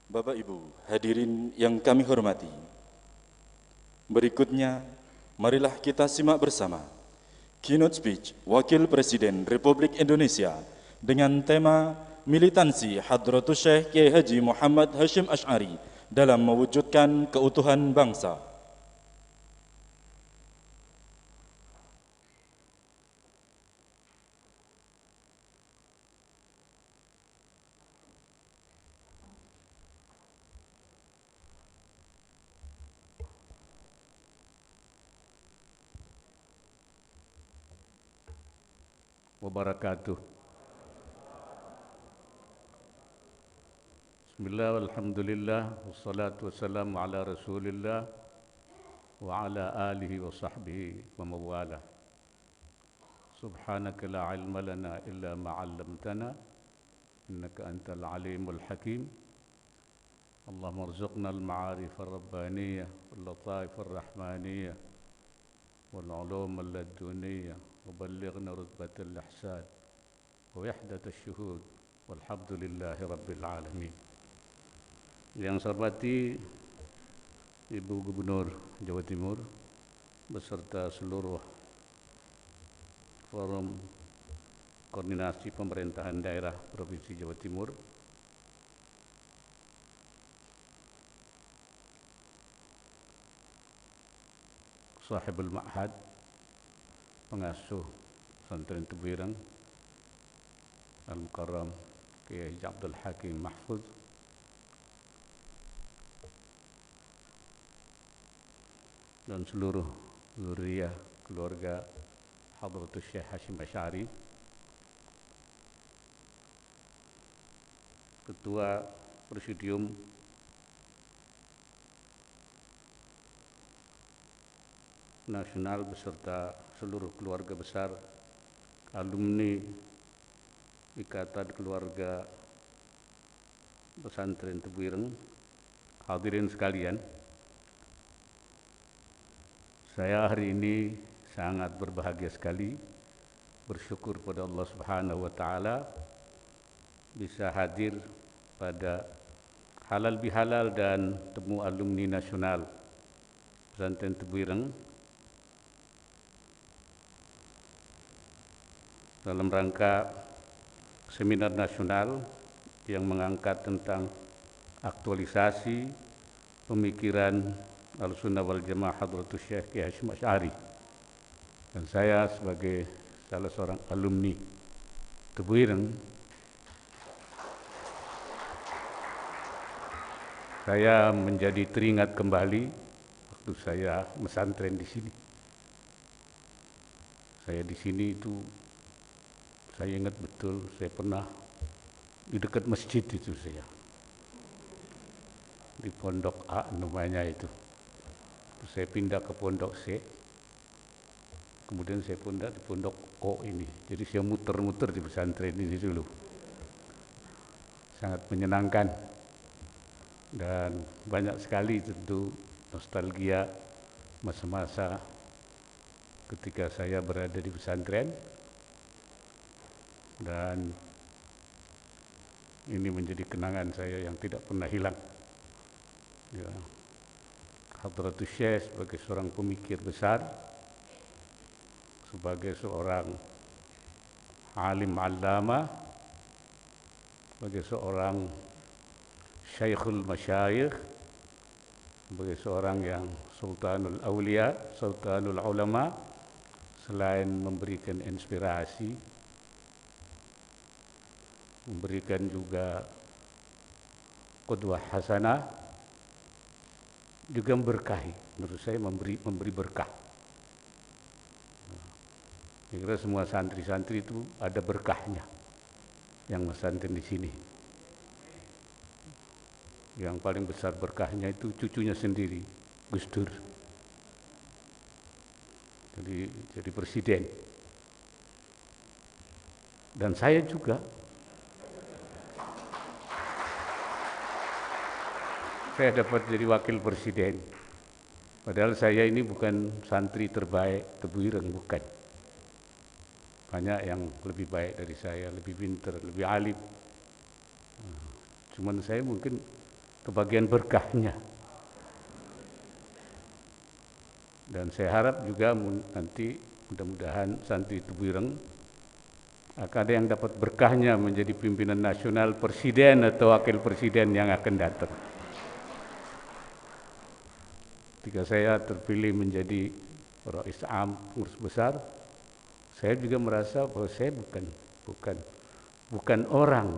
Bapak Ibu, hadirin yang kami hormati. Berikutnya, marilah kita simak bersama keynote speech Wakil Presiden Republik Indonesia dengan tema Militansi Hadratus Syekh Kiai Haji Muhammad Hashim Asy'ari dalam mewujudkan keutuhan bangsa. Wabarakatuh. Bismillah, alhamdulillah, wassalatu wassalamu ala rasulillah wa ala alihi wa sahbihi wa mawala. Subhanaka la ilma lana illa ma 'allamtana innaka antal alimul hakim. Allahumma arzuqna al-ma'arif ar-rabbaniyah wal lataif ar-rahmaniyah wal 'ulum al-laduniyah wa ballighna rutbatal ihsan wa wahdat asy-syuhud walhamdulillahi rabbil alamin. Yang saya hormati Ibu Gubernur Jawa Timur beserta seluruh Forum Koordinasi Pemerintahan Daerah Provinsi Jawa Timur, Sahibul Ma'had, pengasuh Pesantren Tebu Ireng, Al-Mukarram Kiai Haji Abdul Hakim Mahfudz, dan seluruh zuriyah keluarga Hadratus Syekh Hashim Asy'ari, Ketua Presidium Nasional beserta seluruh keluarga besar alumni Ikatan Keluarga Pesantren Tebu Ireng, hadirin sekalian. Saya hari ini sangat berbahagia sekali, bersyukur pada Allah Subhanahu wa taala bisa hadir pada halal bihalal dan temu alumni nasional Pesantren Tebu Ireng dalam rangka seminar nasional yang mengangkat tentang aktualisasi pemikiran Ahlussunnah wal Jamaah Hadratus Syekh Kiai Hashim Asy'ari. Dan saya sebagai salah seorang alumni Tebu Ireng, saya menjadi teringat kembali waktu saya mesantren di sini. Saya di sini itu, saya ingat betul, saya pernah di dekat masjid itu saya. Di Pondok A namanya itu. Saya pindah ke Pondok C, kemudian saya pindah di Pondok O ini. Jadi saya muter-muter di pesantren ini dulu. Sangat menyenangkan dan banyak sekali tentu nostalgia masa-masa ketika saya berada di pesantren, dan ini menjadi kenangan saya yang tidak pernah hilang. Ya. Hadratus Syekh sebagai seorang pemikir besar, sebagai seorang alim allama, sebagai seorang syaikhul masyayikh, sebagai seorang yang sultanul awliya, sultanul ulama, selain memberikan inspirasi, memberikan juga qudwah hasanah, juga memberkahi. Menurut saya memberi berkah. Saya kira semua santri-santri itu ada berkahnya yang mesantren di sini. Yang paling besar berkahnya itu cucunya sendiri, Gus Dur. Jadi presiden. Dan saya juga. Saya dapat jadi wakil presiden. Padahal saya ini bukan santri terbaik Tebu Ireng, bukan. Banyak yang lebih baik dari saya, lebih pintar, lebih alim. Cuman saya mungkin kebagian berkahnya. Dan saya harap juga nanti mudah-mudahan santri Tubireng akan ada yang dapat berkahnya menjadi pimpinan nasional, presiden atau wakil presiden yang akan datang. Ketika saya terpilih menjadi Rais Am, pengurus besar, saya juga merasa bahwa saya bukan orang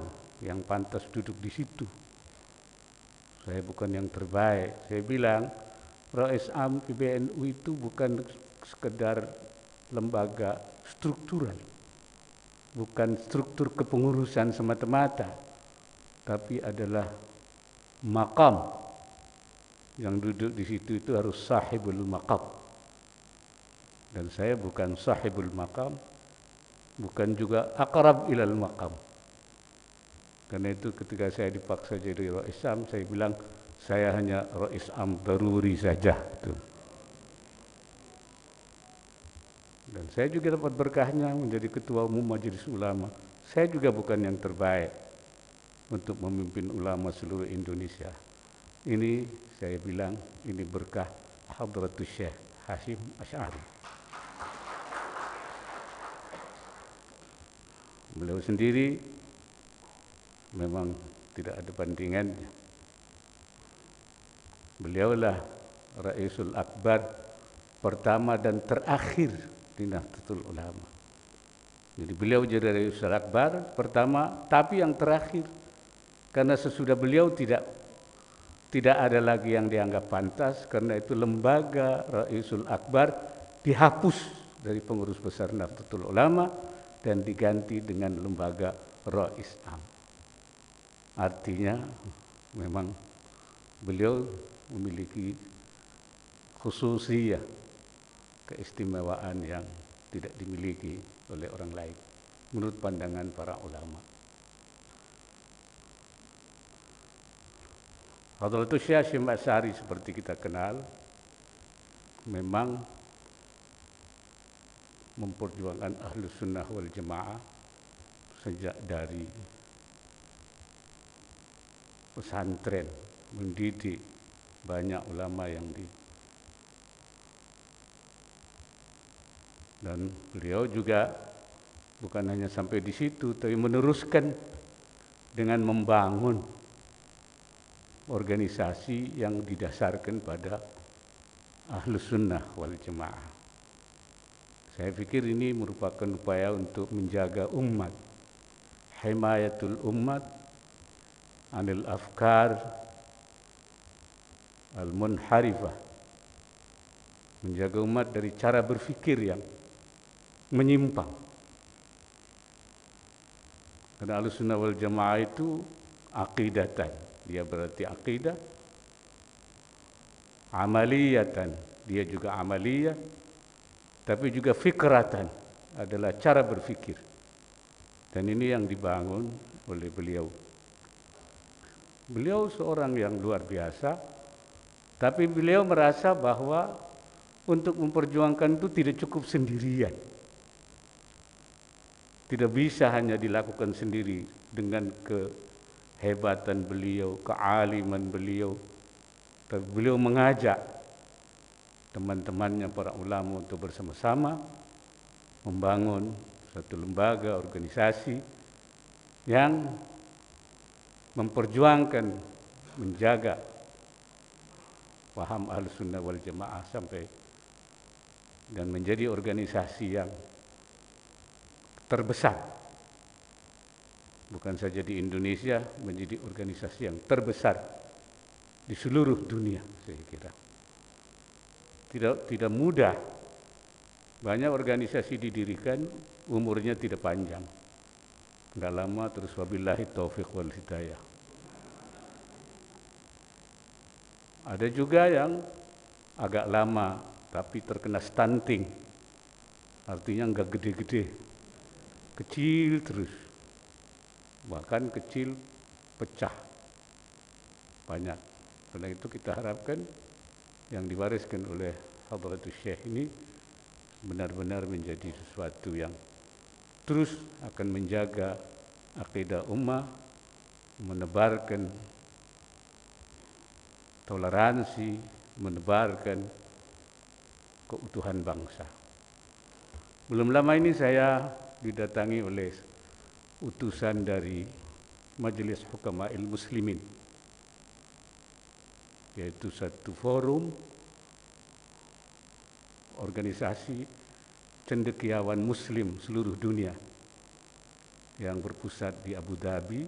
yang pantas duduk di situ. Saya bukan yang terbaik. Saya bilang Rais Am PBNU itu bukan sekedar lembaga struktural, bukan struktur kepengurusan semata-mata, tapi adalah maqam. Yang duduk di situ itu harus sahibul maqam. Dan saya bukan sahibul maqam, bukan juga aqrab ilal maqam. Karena itu ketika saya dipaksa jadi Rais Am, saya bilang saya hanya Rais Am daruri saja. Dan saya juga dapat berkahnya menjadi Ketua Umum Majelis Ulama. Saya juga bukan yang terbaik untuk memimpin ulama seluruh Indonesia. Ini saya bilang ini berkah Hadratus Syekh Hashim Asy'ari. Beliau sendiri memang tidak ada bandingannya. Beliaulah Raisul Akbar pertama dan terakhir di Nahdlatul Ulama. Jadi beliau jadi Raisul Akbar pertama, tapi yang terakhir. Karena sesudah beliau tidak ada lagi yang dianggap pantas, karena itu lembaga Raisul Akbar dihapus dari pengurus besar Nahdlatul Ulama dan diganti dengan lembaga Rais Am. Artinya memang beliau memiliki khususiyah, keistimewaan yang tidak dimiliki oleh orang lain menurut pandangan para ulama. Hadratus Syekh Hashim Asy'ari seperti kita kenal memang memperjuangkan Ahlus Sunnah wal Jamaah sejak dari pesantren, mendidik banyak ulama yang dan beliau juga bukan hanya sampai di situ, tapi meneruskan dengan membangun organisasi yang didasarkan pada Ahlus Sunnah wal Jamaah. Saya pikir ini merupakan upaya untuk menjaga umat, himayatul umat anil afkar al-munharifah, menjaga umat dari cara berfikir yang menyimpang. Karena Ahlus Sunnah wal Jamaah itu aqidatan, dia berarti aqidah, amaliyatan, dia juga amaliyah, tapi juga fikratan, adalah cara berfikir. Dan ini yang dibangun oleh beliau. Beliau seorang yang luar biasa, tapi beliau merasa bahwa untuk memperjuangkan itu tidak cukup sendirian. Tidak bisa hanya dilakukan sendiri dengan kehebatan beliau, kealiman beliau. Tapi beliau mengajak teman-temannya para ulama untuk bersama-sama membangun satu lembaga organisasi yang memperjuangkan, menjaga paham Ahlus Sunnah wal Jamaah sampai dan menjadi organisasi yang terbesar, bukan saja di Indonesia, menjadi organisasi yang terbesar di seluruh dunia. Saya kira tidak mudah. Banyak organisasi didirikan, umurnya tidak panjang, tidak lama, terus wabillahi taufiq wal hidayah. Ada juga yang agak lama tapi terkena stunting, artinya enggak gede-gede, kecil terus, bahkan kecil pecah banyak. Karena itu kita harapkan yang diwariskan oleh Hadratus Syekh ini benar-benar menjadi sesuatu yang terus akan menjaga akidah ummah, menebarkan toleransi, menebarkan keutuhan bangsa. Belum lama ini saya didatangi oleh utusan dari Majelis Hukama'il Muslimin, yaitu satu forum organisasi cendekiawan muslim seluruh dunia yang berpusat di Abu Dhabi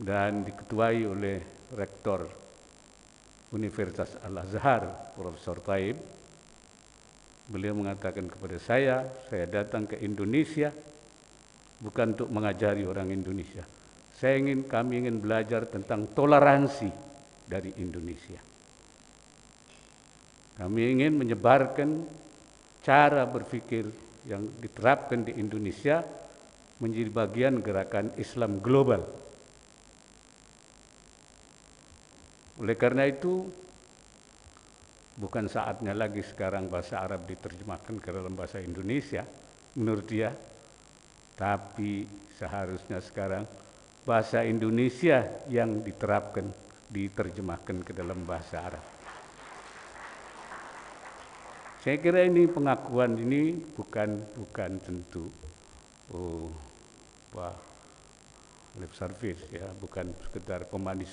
dan diketuai oleh Rektor Universitas Al-Azhar, Profesor Taib. Beliau mengatakan kepada saya datang ke Indonesia bukan untuk mengajari orang Indonesia. Kami ingin belajar tentang toleransi dari Indonesia. Kami ingin menyebarkan cara berpikir yang diterapkan di Indonesia menjadi bagian gerakan Islam global. Oleh karena itu, bukan saatnya lagi sekarang bahasa Arab diterjemahkan ke dalam bahasa Indonesia, menurut dia, tapi seharusnya sekarang bahasa Indonesia yang diterjemahkan ke dalam bahasa Arab. Saya kira ini pengakuan ini bukan tentu lip service, ya, bukan sekedar pemanis.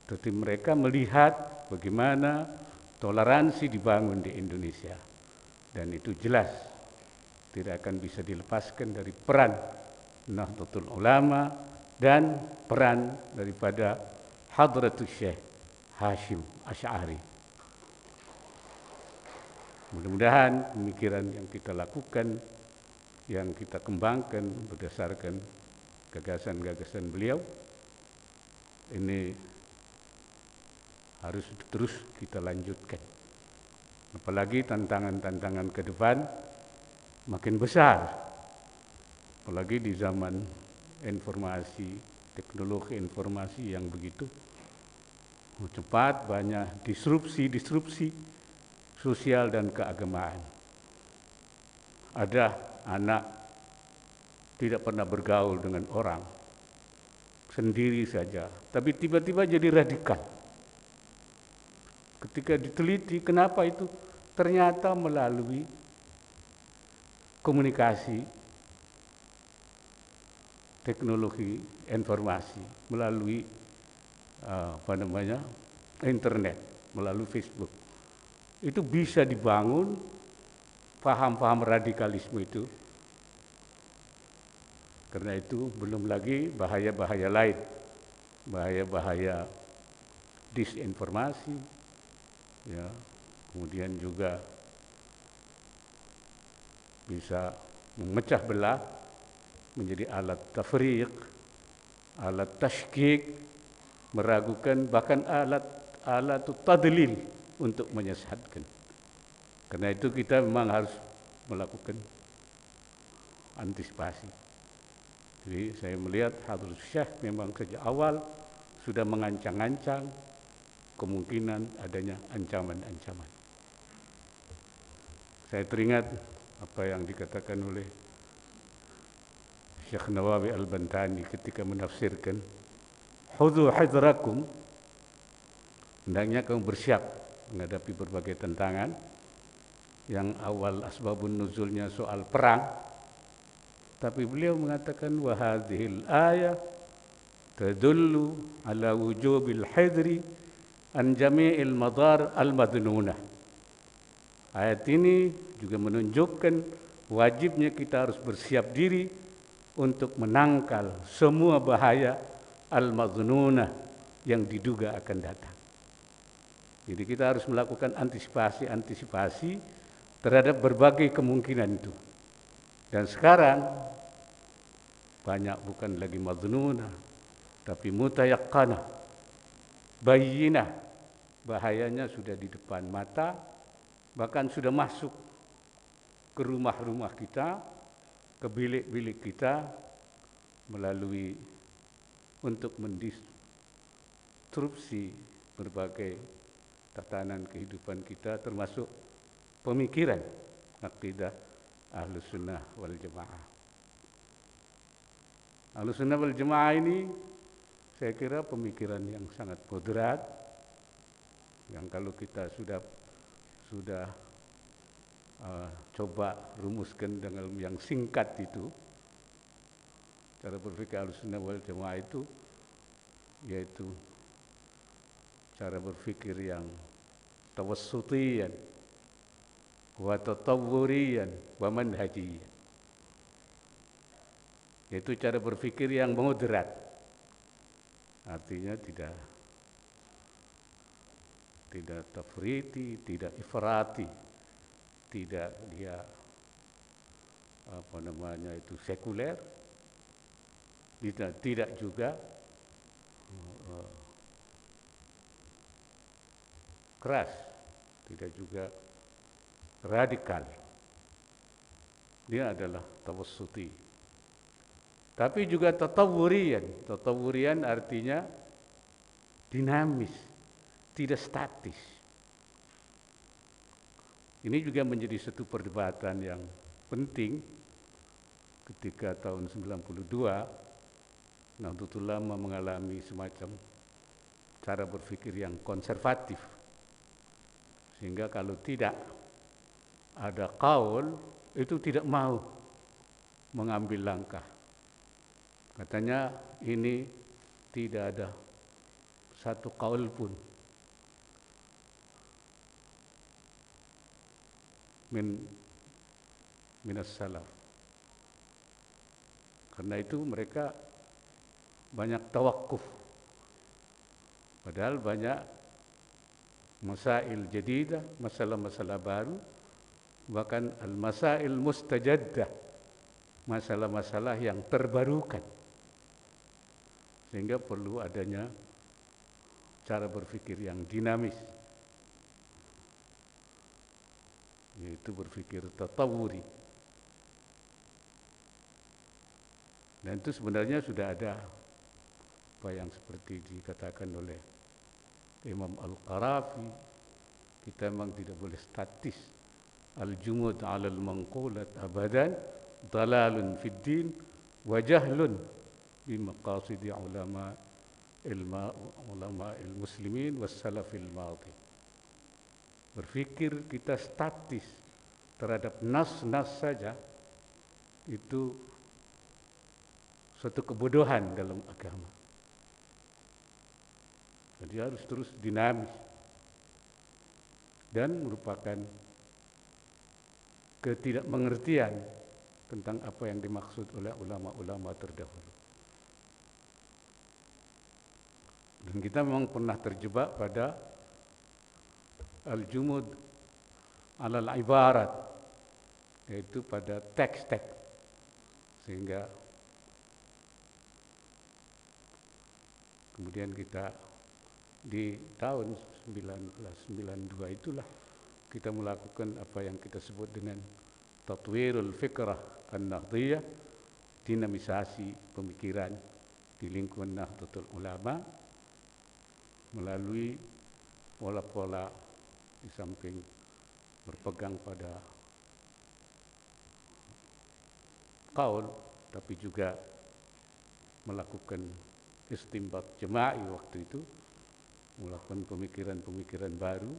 Tapi mereka melihat bagaimana toleransi dibangun di Indonesia, dan itu jelas tidak akan bisa dilepaskan dari peran Nahdlatul Ulama dan peran daripada Hadratus Syekh Hashim Asy'ari. Mudah-mudahan pemikiran yang kita lakukan, yang kita kembangkan berdasarkan gagasan-gagasan beliau, ini harus terus kita lanjutkan. Apalagi tantangan-tantangan ke depan makin besar. Apalagi di zaman informasi, teknologi informasi yang begitu cepat, banyak disrupsi sosial dan keagamaan. Ada anak tidak pernah bergaul dengan orang, sendiri saja, tapi tiba-tiba jadi radikal. Ketika diteliti kenapa itu, ternyata melalui komunikasi, teknologi informasi, melalui internet, melalui Facebook. Itu bisa dibangun paham-paham radikalisme itu. Karena itu belum lagi bahaya-bahaya lain, bahaya-bahaya disinformasi, ya, kemudian juga bisa memecah belah menjadi alat tafriq, alat tashkik, meragukan, bahkan alat tadlil untuk menyesatkan. Karena itu kita memang harus melakukan antisipasi. Jadi saya melihat Hadratus Syekh memang sejak awal sudah mengancang-ancang kemungkinan adanya ancaman-ancaman. Saya teringat apa yang dikatakan oleh Syekh Nawawi Al-Bantani ketika menafsirkan khudhu hadrakum, hendaknya kamu bersiap menghadapi berbagai tantangan. Yang awal asbabun nuzulnya soal perang, tapi beliau mengatakan wa hadhil ayah tadullu ala wujubil hidri an jami'il madar al-madnunah. Ayat ini juga menunjukkan wajibnya kita harus bersiap diri untuk menangkal semua bahaya al-madnunah yang diduga akan datang. Jadi kita harus melakukan antisipasi terhadap berbagai kemungkinan itu. Dan sekarang banyak bukan lagi madnunah, tapi mutayaqqanah, bayyinah, bahayanya sudah di depan mata, bahkan sudah masuk ke rumah-rumah kita, ke bilik-bilik kita, melalui untuk mendistrupsi berbagai tatanan kehidupan kita, termasuk pemikiran akidah Ahlus Sunnah wal Jamaah. Ahlus Sunnah wal Jamaah ini saya kira pemikiran yang sangat moderat, yang kalau kita sudah coba rumuskan dengan yang singkat itu, cara berpikir Ahlussunnah wal Jamaah itu yaitu cara berpikir yang tawassutiyan wa tatawwuriyan wa manhajiyan, yaitu cara berpikir yang moderat, artinya tidak tafriti, tidak ifrati, tidak dia sekuler, tidak juga keras, tidak juga radikal. Dia adalah tawassuti. Tapi juga tatawwuriyan. Tatawwuriyan artinya dinamis, tidak statis. Ini juga menjadi satu perdebatan yang penting ketika tahun 92 Nahdlatul Ulama mengalami semacam cara berpikir yang konservatif. Sehingga kalau tidak ada qaul, itu tidak mau mengambil langkah. Katanya ini tidak ada satu qaul pun minas salaf. Karena itu mereka banyak tawakuf. Padahal banyak masail jadidah, masalah-masalah baru, bahkan al-masail mustajaddah, masalah-masalah yang terbarukan. Sehingga perlu adanya cara berpikir yang dinamis, yaitu berpikir tatawuri. Dan itu sebenarnya sudah ada apa yang seperti dikatakan oleh Imam Al-Qarafi, kita memang tidak boleh statis. Al-jumud 'ala al-manqulat abadan dalalun fid din wa jahlun bi maqasidi ulama muslimin was salafil madhi. Berpikir kita statis terhadap nas-nas saja itu suatu kebodohan dalam agama. Jadi harus terus dinamis dan merupakan ketidakmengertian tentang apa yang dimaksud oleh ulama-ulama terdahulu. Dan kita memang pernah terjebak pada al-jumud alal ibarat, yaitu pada teks-teks, sehingga kemudian kita di tahun 1992 itulah kita melakukan apa yang kita sebut dengan tatwirul fikrah an-nahdhiyah, dinamisasi pemikiran di lingkungan Nahdlatul Ulama melalui pola-pola di samping berpegang pada qaul, tapi juga melakukan istinbat jema'i waktu itu, melakukan pemikiran-pemikiran baru,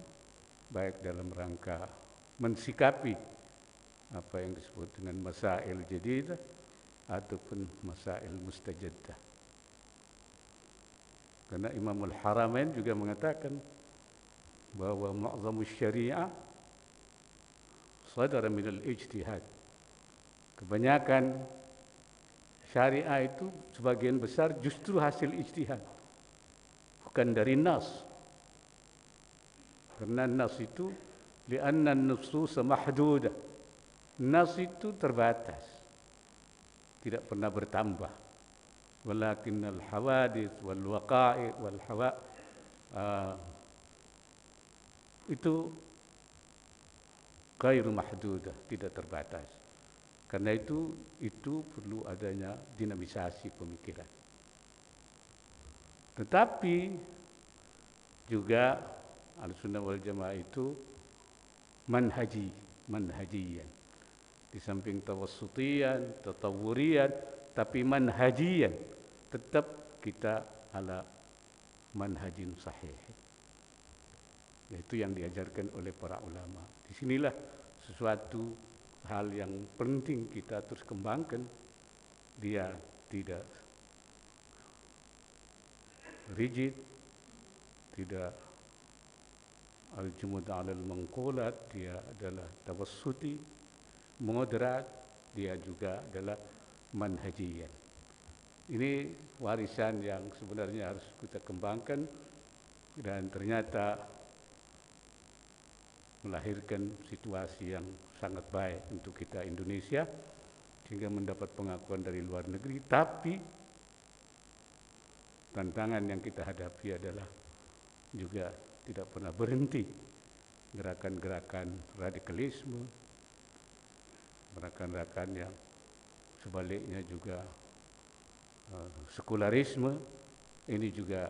baik dalam rangka mensikapi apa yang disebut dengan masail jadidah ataupun masail mustajaddah. Karena Imamul Haramain juga mengatakan bahwa ma'zamus syariah sadara minal ijtihad. Kebanyakan syariah itu sebagian besar justru hasil ijtihad, bukan dari nas. Karena nas itu li'anna an-nusus mahdudah. Nas itu terbatas, tidak pernah bertambah. Walakinnal hawadits wal waqa'i wal itu ghairu mahdudah, tidak terbatas. Karena itu perlu adanya dinamisasi pemikiran. Tetapi juga Ahlussunnah wal Jamaah itu manhajiyan. Di samping tawassutiyan, tatawuriyan, tapi manhajiyan, tetap kita ala manhajin sahih. Yaitu yang diajarkan oleh para ulama. Disinilah sesuatu hal yang penting kita terus kembangkan. Dia tidak rigid, tidak al-jumud alal mangqulat, dia adalah tawassuti, moderat, dia juga adalah manhajiyan. Ini warisan yang sebenarnya harus kita kembangkan dan ternyata melahirkan situasi yang sangat baik untuk kita Indonesia sehingga mendapat pengakuan dari luar negeri. Tapi tantangan yang kita hadapi adalah juga tidak pernah berhenti gerakan-gerakan radikalisme, gerakan-gerakan yang sebaliknya juga sekularisme, ini juga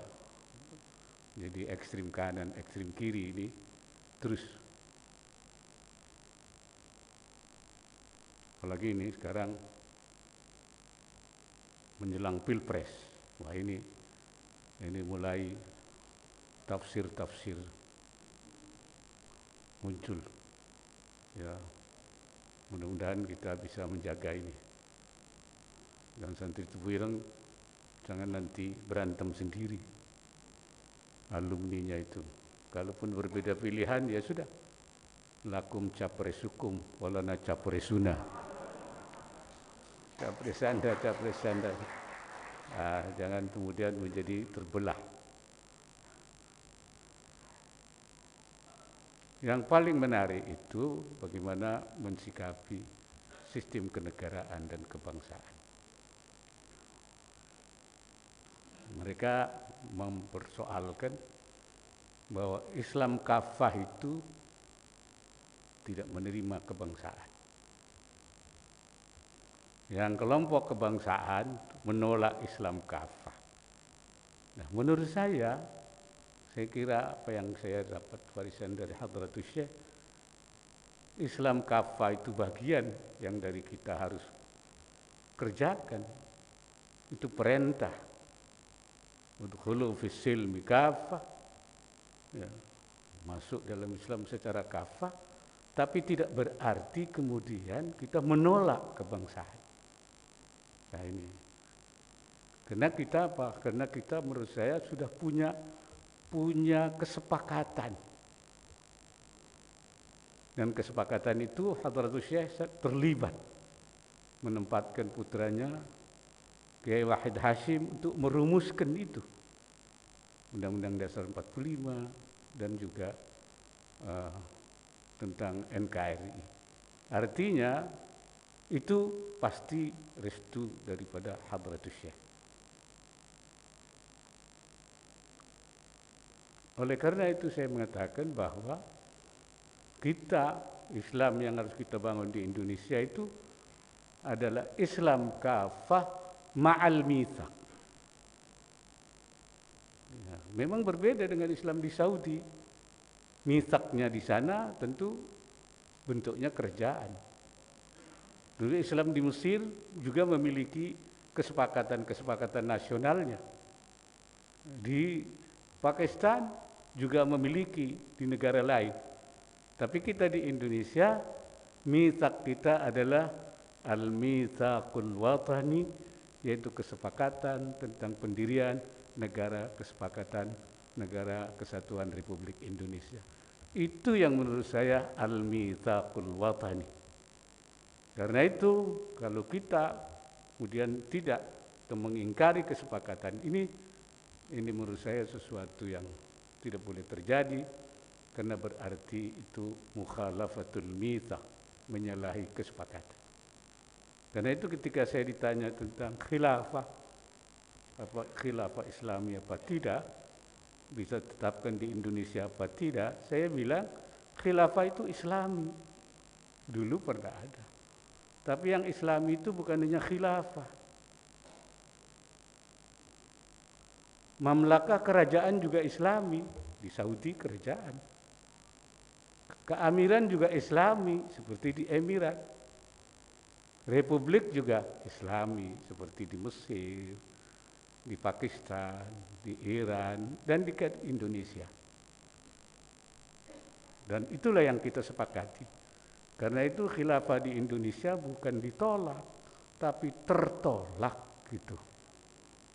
jadi ekstrim kanan, ekstrim kiri ini terus. Apalagi ini sekarang menjelang pilpres, wah ini mulai tafsir-tafsir muncul. Ya, mudah-mudahan kita bisa menjaga ini. Dan santri Tebuireng jangan nanti berantem sendiri alumninya itu. Kalaupun berbeda pilihan ya sudah, lakum capresukum walana capresuna, capres anda. Jangan kemudian menjadi terbelah. Yang paling menarik itu bagaimana mensikapi sistem kenegaraan dan kebangsaan. Mereka mempersoalkan bahwa Islam kafah itu tidak menerima kebangsaan. Yang kelompok kebangsaan menolak Islam kafah. Nah, menurut saya kira apa yang saya dapat warisan dari Hadratus Syekh, Islam kafah itu bagian yang dari kita harus kerjakan. Itu perintah. Udkhulu fis silmi kafah, ya, masuk dalam Islam secara kafah, tapi tidak berarti kemudian kita menolak kebangsaan. Nah ini, karena kita apa? Karena kita menurut saya sudah punya kesepakatan, dan kesepakatan itu Hadratus Syekh terlibat menempatkan putranya Kiai Wahid Hashim untuk merumuskan itu, Undang-Undang Dasar 45 dan juga tentang NKRI. Artinya itu pasti restu daripada Hadratus Syekh. Oleh karena itu saya mengatakan bahwa kita, Islam yang harus kita bangun di Indonesia itu adalah Islam kafah ma'al mitsaq. Ya, memang berbeda dengan Islam di Saudi. Mitsaqnya di sana tentu bentuknya kerjaan. Dulu Islam di Mesir juga memiliki kesepakatan nasionalnya. Di Pakistan juga memiliki di negara lain. Tapi kita di Indonesia, mitsaq kita adalah al-mitsaqul watani, yaitu kesepakatan tentang pendirian Kesepakatan Negara Kesatuan Republik Indonesia. Itu yang menurut saya al-mitsaqul watani. Karena itu kalau kita kemudian tidak mengingkari kesepakatan ini menurut saya sesuatu yang tidak boleh terjadi, karena berarti itu mukhalafatul mitsaq, menyalahi kesepakatan. Karena itu ketika saya ditanya tentang khilafah Islami apa tidak, bisa tetapkan di Indonesia apa tidak, saya bilang khilafah itu Islami. Dulu pernah ada. Tapi yang Islami itu bukan hanya khilafah. Mamlakah kerajaan juga Islami, di Saudi kerajaan. Keamiran juga Islami seperti di Emirat. Republik juga Islami seperti di Mesir, di Pakistan, di Iran, dan di Indonesia. Dan itulah yang kita sepakati. Karena itu khilafah di Indonesia bukan ditolak, tapi tertolak gitu.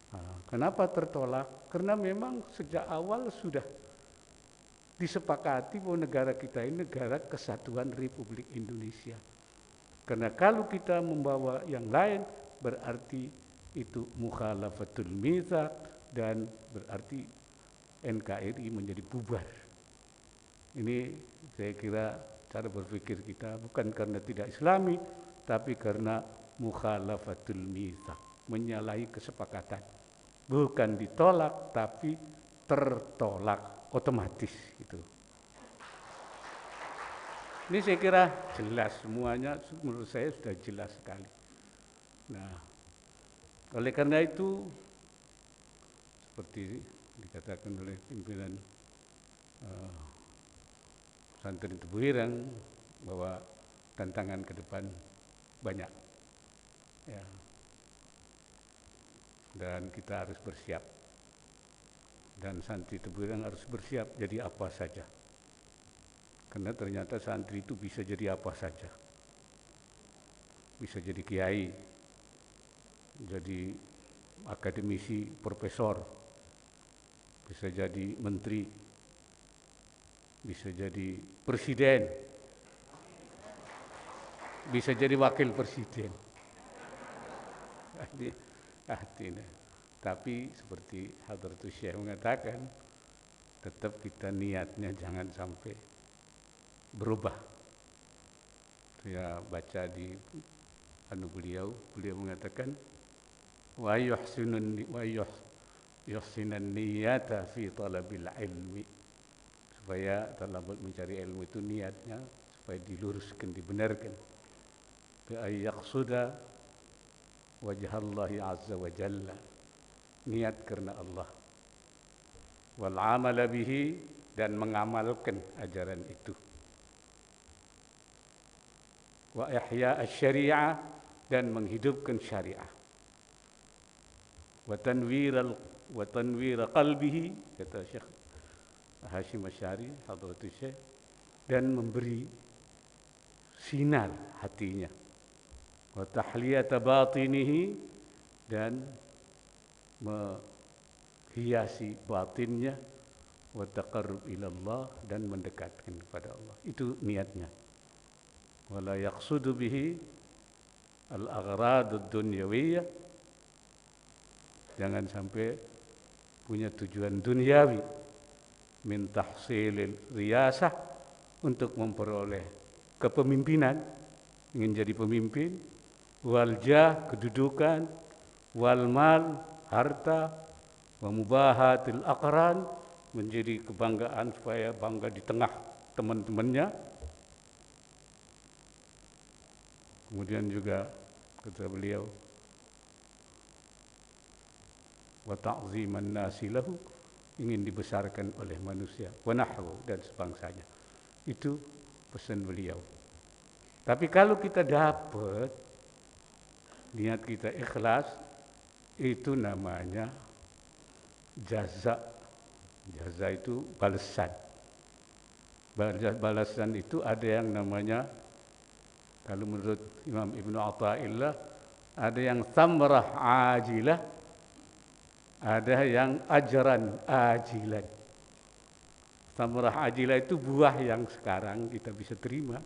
Nah, kenapa tertolak? Karena memang sejak awal sudah disepakati bahwa negara kita ini negara kesatuan Republik Indonesia. Karena kalau kita membawa yang lain berarti itu mukhalafatul mitsaq dan berarti NKRI menjadi bubar. Ini saya kira cara berpikir kita bukan karena tidak Islami, tapi karena mukhalafatul mitsaq, menyalahi kesepakatan. Bukan ditolak, tapi tertolak otomatis itu. Ini saya kira jelas semuanya, menurut saya sudah jelas sekali. Nah, oleh karena itu, seperti dikatakan oleh pimpinan pesantren Tebu Ireng bahwa tantangan ke depan banyak, ya. Dan kita harus bersiap. Dan santri Tebu Ireng harus bersiap jadi apa saja. Karena ternyata santri itu bisa jadi apa saja. Bisa jadi kiai, jadi akademisi, profesor, bisa jadi menteri, bisa jadi presiden, bisa jadi wakil presiden. Artinya, tapi seperti Hadratus Syekh mengatakan, tetap kita niatnya jangan sampai berubah. Saya baca di beliau mengatakan wa yuhsinan niyata fi talabil ilmi, supaya dalam mencari ilmu itu niatnya supaya diluruskan, dibenarkan, bi ayyaqsuda wajhallahi azza wa jalla, niat karena Allah, wal amala bihi, dan mengamalkan ajaran itu, wa ihya asy-syari'ah, dan menghidupkan syariah, wa tanwir qalbihi, kata Syekh Hashim Asy'ari Hadratus Syekh, dan memberi sinar hatinya, wa tahliyata batinihi, dan menghiasi batinnya, wa taqarrub ilallah, dan mendekatkan kepada Allah. Itu niatnya. Wala yaqsudu bihi al-aghrad ad-dunyawiyah, jangan sampai punya tujuan duniawi, min tahsilil riyasah, untuk memperoleh kepemimpinan, ingin jadi pemimpin, wal jah, kedudukan, wal mal, harta, wa mubahatil aqran, menjadi kebanggaan supaya bangga di tengah teman-temannya. Kemudian juga kata beliau, wa ta'ziman nasi lahu, ingin dibesarkan oleh manusia, wa nahwu, dan sebangsanya. Itu pesan beliau. Tapi kalau kita dapat, niat kita ikhlas, itu namanya jaza. Jaza itu balasan. Balasan itu ada yang namanya, kalau menurut Imam Ibnu Athaillah, ada yang thamrah ajilah, ada yang ajran ajilan. Thamrah ajilah itu buah yang sekarang kita bisa terima.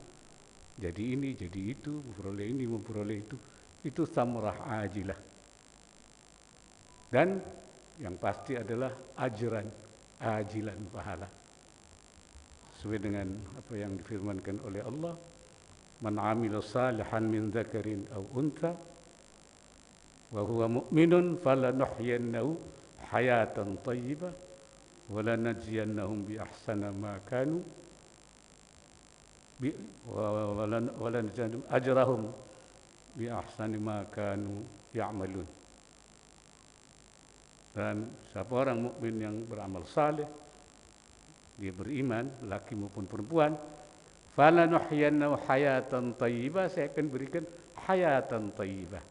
Jadi ini, jadi itu, memperoleh ini, memperoleh itu. Itu thamrah ajilah. Dan yang pasti adalah ajran ajilan, pahala. Sesuai dengan apa yang difirmankan oleh Allah, man amila salihan min dzakarin aw untha wa huwa mu'minun falanuhyiyannahu hayatan thayyibah wa lanajziyannahum bi ahsana ma kanu wa lanajziyannahum ajrahum bi ahsani ma kanu ya'malun. Dan siapa orang mukmin yang beramal saleh, dia beriman, laki maupun perempuan, falanuhyiyannahu hayatan thayyibah, saya akan berikan hayatan thayyibah,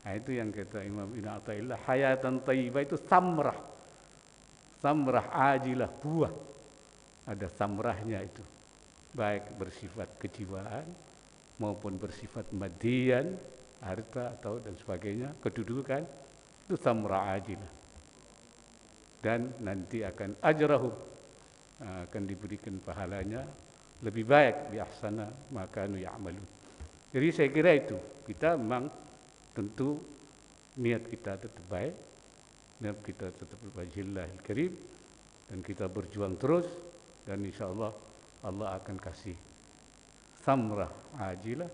Nah, itu yang kata Imam Ibn Athaillah, hayatan thayyibah itu samrah. Samrah ajilah, buah. Ada samrahnya itu. Baik bersifat kejiwaan maupun bersifat madian, harta atau dan sebagainya, kedudukan, itu samrah ajilah. Dan nanti akan ajrahu, akan diberikan pahalanya lebih baik di ahsana makanu ya'malun. Jadi saya kira itu, kita memang tentu niat kita tetap baik, niat kita tetap wajhillahil karim, dan kita berjuang terus, dan insya Allah Allah akan kasih samrah ajilah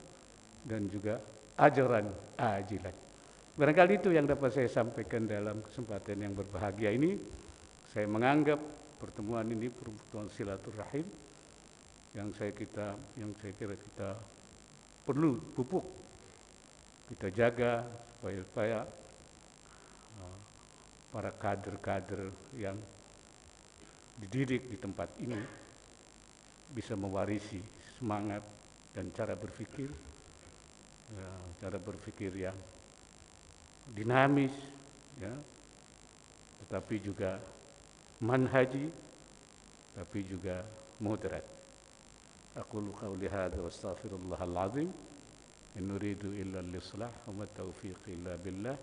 dan juga ajaran ajilan. Barangkali itu yang dapat saya sampaikan dalam kesempatan yang berbahagia ini. Saya menganggap pertemuan ini pertemuan silaturahim yang saya kira kita perlu pupuk, kita jaga supaya para kader-kader yang dididik di tempat ini bisa mewarisi semangat dan cara berpikir yang dinamis, ya, tetapi juga manhaji, tapi juga moderat. Aqulu qawli hadza wa astaghfirullahal azim. In nuridu illa al-islah wa ma taufiqi illa billah.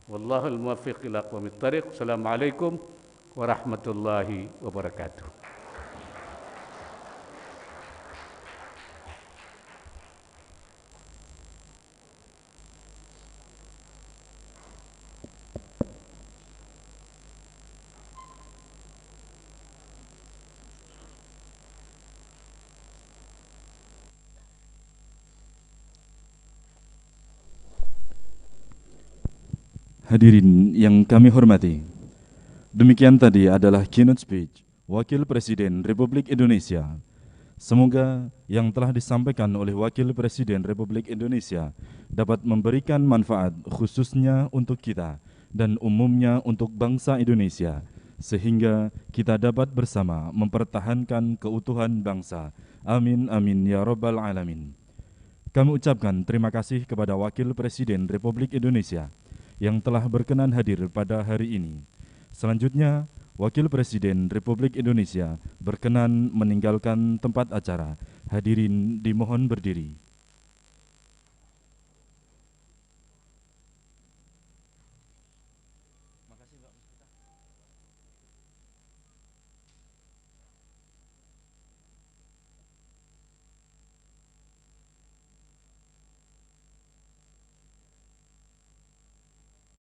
Wallahul muwaffiq ila aqwamit thariq. Assalamualaikum warahmatullahi wabarakatuh. Hadirin yang kami hormati, demikian tadi adalah keynote speech Wakil Presiden Republik Indonesia. Semoga yang telah disampaikan oleh Wakil Presiden Republik Indonesia dapat memberikan manfaat khususnya untuk kita dan umumnya untuk bangsa Indonesia, sehingga kita dapat bersama mempertahankan keutuhan bangsa. Amin, amin, ya Rabbal Alamin. Kami ucapkan terima kasih kepada Wakil Presiden Republik Indonesia yang telah berkenan hadir pada hari ini. Selanjutnya, Wakil Presiden Republik Indonesia berkenan meninggalkan tempat acara. Hadirin dimohon berdiri.